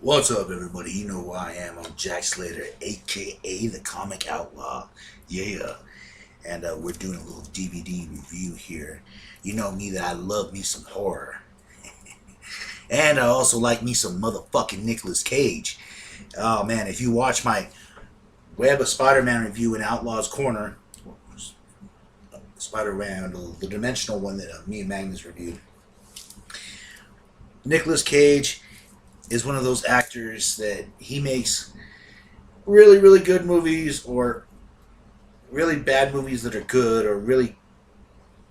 What's up, everybody? You know who I am. I'm Jack Slater, aka the Comic Outlaw. Yeah. And we're doing a little DVD review here. You know me that I love me some horror. And I also like me some motherfucking Nicolas Cage. Oh man, if you watch my Web of Spider-Man review in Outlaw's Corner, Spider-Man, the dimensional one that me and Magnus reviewed, Nicolas Cage is one of those actors that he makes really, really good movies or really bad movies that are good or really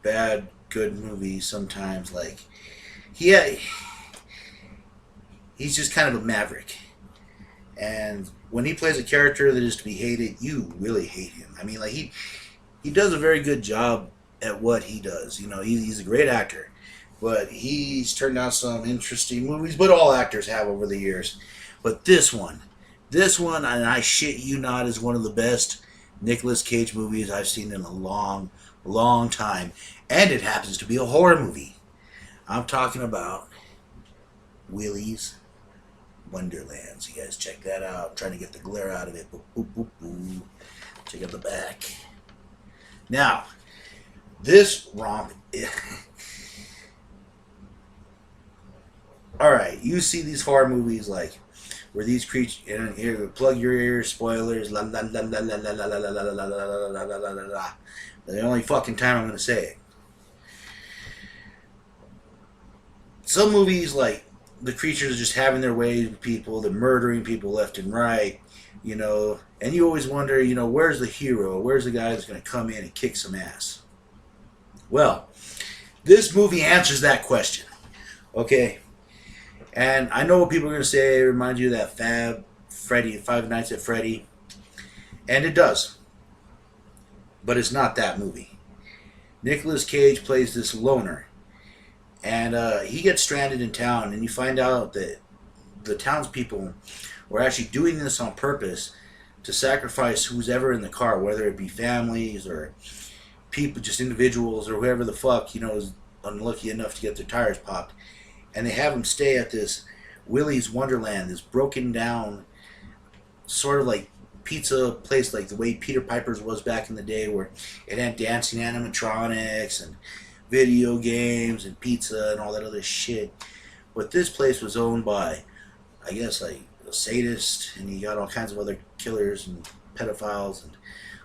bad, good movies sometimes. Like, yeah, he's just kind of a maverick. And when he plays a character that is to be hated, you really hate him. I mean, like, he does a very good job at what he does. You know, he's a great actor. But he's turned out some interesting movies, but all actors have over the years. But this one, and I shit you not, is one of the best Nicolas Cage movies I've seen in a long, long time. And it happens to be a horror movie. I'm talking about Willy's Wonderland. So you guys check that out. I'm trying to get the glare out of it. Boop, boop, boop, boop. Check out the back. Now, this romp... Alright, you see these horror movies like where these creatures, and here, plug your ears, spoilers, la la la la la la la la la la la la la la la. The only fucking time I'm gonna say it. Some movies like the creatures are just having their way with people, they're murdering people left and right, you know, and you always wonder, you know, where's the hero? Where's the guy that's gonna come in and kick some ass? Well, this movie answers that question. Okay. And I know what people are going to say. It reminds you of that Fab Freddy, Five Nights at Freddy. And it does. But it's not that movie. Nicolas Cage plays this loner. And he gets stranded in town. And you find out that the townspeople were actually doing this on purpose to sacrifice who's ever in the car. Whether it be families or people, just individuals or whoever the fuck, you know, is unlucky enough to get their tires popped. And they have him stay at this Willy's Wonderland, this broken down sort of like pizza place, like the way Peter Piper's was back in the day, where it had dancing animatronics and video games and pizza and all that other shit. But this place was owned by, I guess, like a sadist, and he got all kinds of other killers and pedophiles and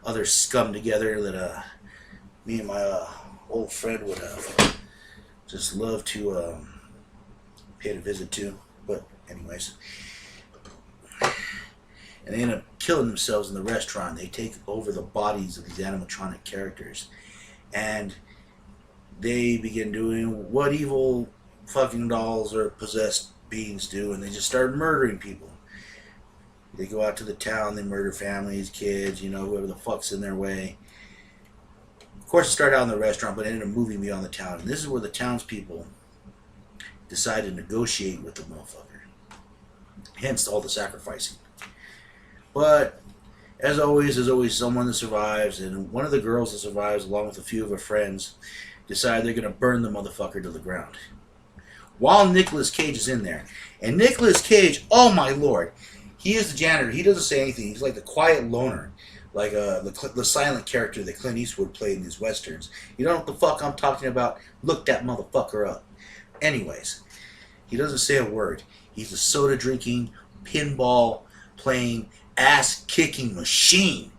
other scum together that me and my old friend would just love to paid a visit to. But anyways, and they end up killing themselves in the restaurant. They take over the bodies of these animatronic characters, and they begin doing what evil fucking dolls or possessed beings do, and they just start murdering people. They go out to the town, they murder families, kids, you know, whoever the fuck's in their way. Of course, it started out in the restaurant, but it ended up moving beyond the town. And this is where the townspeople decide to negotiate with the motherfucker. Hence all the sacrificing. But as always, there's always someone that survives, and one of the girls that survives, along with a few of her friends, decide they're gonna burn the motherfucker to the ground. While Nicolas Cage is in there. And Nicolas Cage, oh my lord, he is the janitor. He doesn't say anything. He's like the quiet loner. Like the silent character that Clint Eastwood played in his westerns. You know what the fuck I'm talking about? Look that motherfucker up. Anyways, he doesn't say a word. He's a soda drinking, pinball playing, ass kicking machine.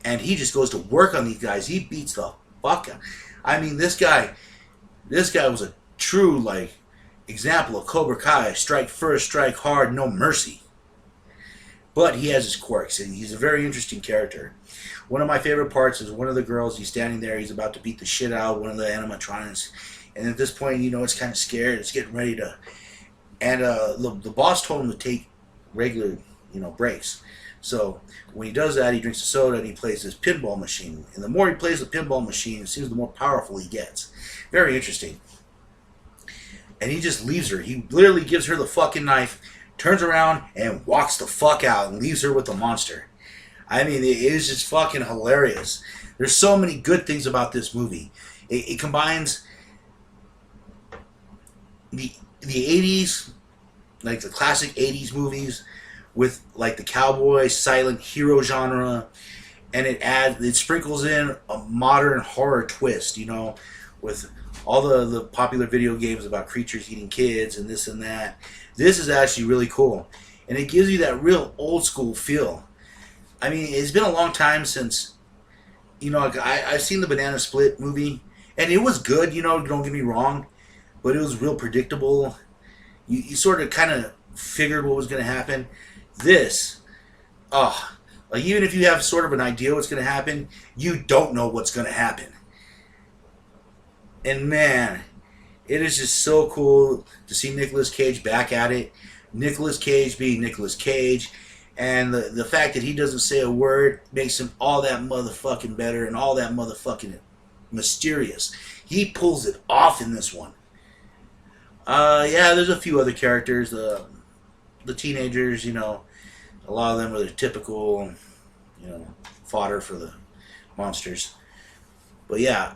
And he just goes to work on these guys. He beats the fuck out. I mean, this guy was a true, like, example of Cobra Kai. Strike first, strike hard, no mercy. But he has his quirks, and he's a very interesting character. One of my favorite parts is one of the girls, he's standing there, he's about to beat the shit out of one of the animatronics. And at this point, you know, it's kind of scared. It's getting ready to... And the boss told him to take regular, you know, breaks. So when he does that, he drinks a soda and he plays this pinball machine. And the more he plays the pinball machine, it seems the more powerful he gets. Very interesting. And he just leaves her. He literally gives her the fucking knife, turns around, and walks the fuck out and leaves her with the monster. I mean, it is just fucking hilarious. There's so many good things about this movie. It combines the 80s like the classic 80s movies with like the cowboy silent hero genre, and it sprinkles in a modern horror twist, you know, with all the popular video games about creatures eating kids and this and that. This is actually really cool, and it gives you that real old school feel. I mean, it's been a long time since, you know, like I've seen the Banana Split movie, and it was good, you know, don't get me wrong, but it was real predictable. You sort of kind of figured what was going to happen. This, like even if you have sort of an idea what's going to happen, you don't know what's going to happen. And man, it is just so cool to see Nicolas Cage back at it. Nicolas Cage being Nicolas Cage. And the fact that he doesn't say a word makes him all that motherfucking better and all that motherfucking mysterious. He pulls it off in this one. Yeah, there's a few other characters. The teenagers, you know, a lot of them are the typical, you know, fodder for the monsters. But yeah,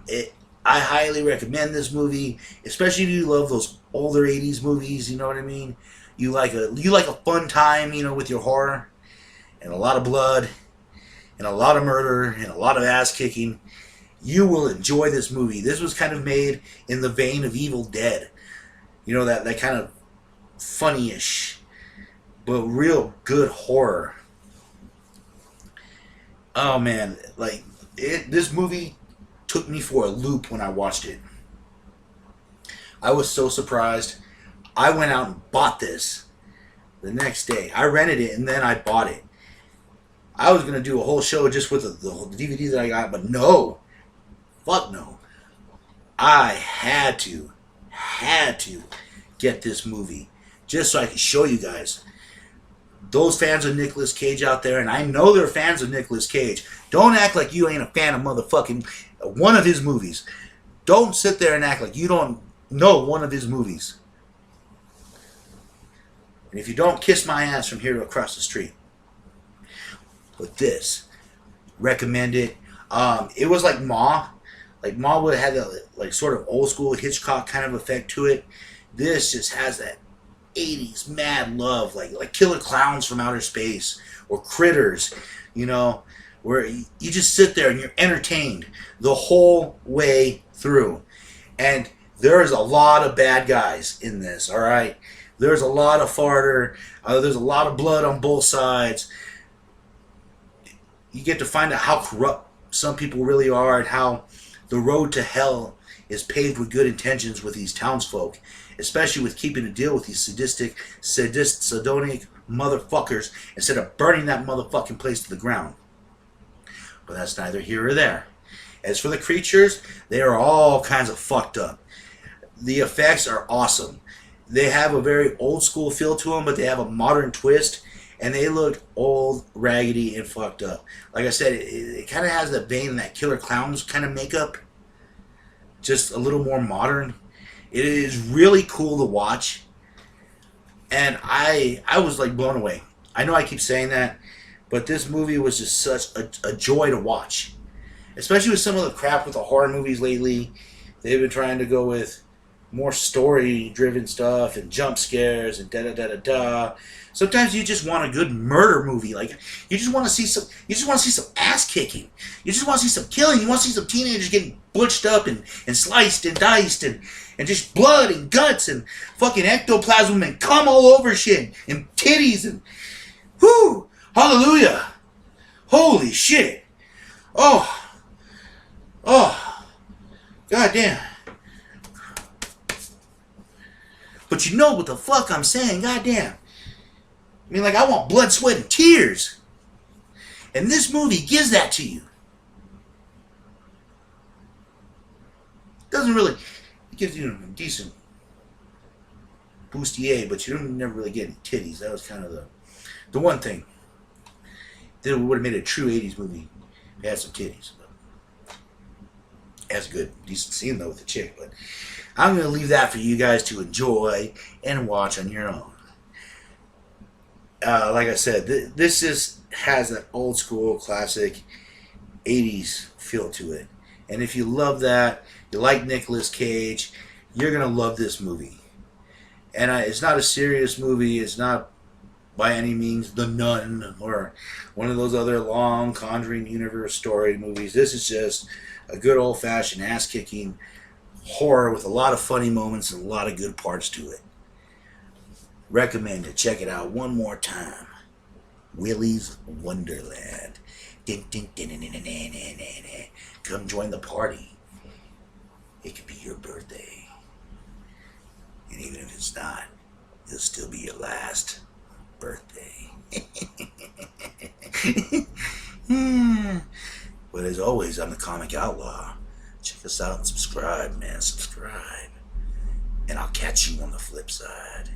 I highly recommend this movie, especially if you love those older 80s movies, you know what I mean? You like a fun time, you know, with your horror, and a lot of blood, and a lot of murder, and a lot of ass kicking. You will enjoy this movie. This was kind of made in the vein of Evil Dead. You know, that kind of funny-ish, but real good horror. Oh man, like this movie took me for a loop when I watched it. I was so surprised. I went out and bought this the next day. I rented it and then I bought it. I was going to do a whole show just with the DVD that I got, but no. Fuck no. I had to get this movie just so I could show you guys. Those fans of Nicolas Cage out there, and I know they're fans of Nicolas Cage, don't act like you ain't a fan of motherfucking one of his movies. Don't sit there and act like you don't know one of his movies. And if you don't, kiss my ass from here to across the street. But this, recommend it. It was like Ma. Like Ma would have had that like sort of old school Hitchcock kind of effect to it. This just has that 80s mad love, like Killer Clowns from Outer Space or Critters, you know, where you just sit there and you're entertained the whole way through. And there's a lot of bad guys in this, all right? There's a lot of farter. There's a lot of blood on both sides. You get to find out how corrupt some people really are and how the road to hell is paved with good intentions with these townsfolk, especially with keeping a deal with these sadistic, sardonic motherfuckers instead of burning that motherfucking place to the ground. But that's neither here or there. As for the creatures, they are all kinds of fucked up. The effects are awesome. They have a very old school feel to them, but they have a modern twist, and they look old, raggedy, and fucked up. Like I said, it kind of has that vein in that Killer Clowns kind of makeup, just a little more modern. It is really cool to watch, and I was like blown away. I know I keep saying that, but this movie was just such a joy to watch, especially with some of the crap with the horror movies lately. They've been trying to go with more story-driven stuff and jump scares and da-da-da-da-da. Sometimes you just want a good murder movie. Like, you just want to see some ass kicking. You just want to see some killing. You want to see some teenagers getting butched up and sliced and diced and just blood and guts and fucking ectoplasm and cum all over shit and titties and whoo, hallelujah. Holy shit. Oh, goddamn. But you know what the fuck I'm saying, goddamn. I mean, like, I want blood, sweat, and tears. And this movie gives that to you. Doesn't really, it gives you a decent bustier, but you don't never really get any titties. That was kind of the one thing that would have made a true 80s movie. It had some titties. But it has a good, decent scene, though, with the chick. But I'm going to leave that for you guys to enjoy and watch on your own. Like I said, this has that old school classic 80s feel to it. And if you love that, you like Nicolas Cage, you're going to love this movie. And it's not a serious movie. It's not by any means The Nun or one of those other long Conjuring universe story movies. This is just a good old-fashioned ass-kicking horror with a lot of funny moments and a lot of good parts to it. Recommend it. Check it out one more time. Willy's Wonderland. Come join the party. It could be your birthday. And even if it's not, it'll still be your last birthday. But as always, I'm the Comic Outlaw. Check us out and subscribe, man. Subscribe. And I'll catch you on the flip side.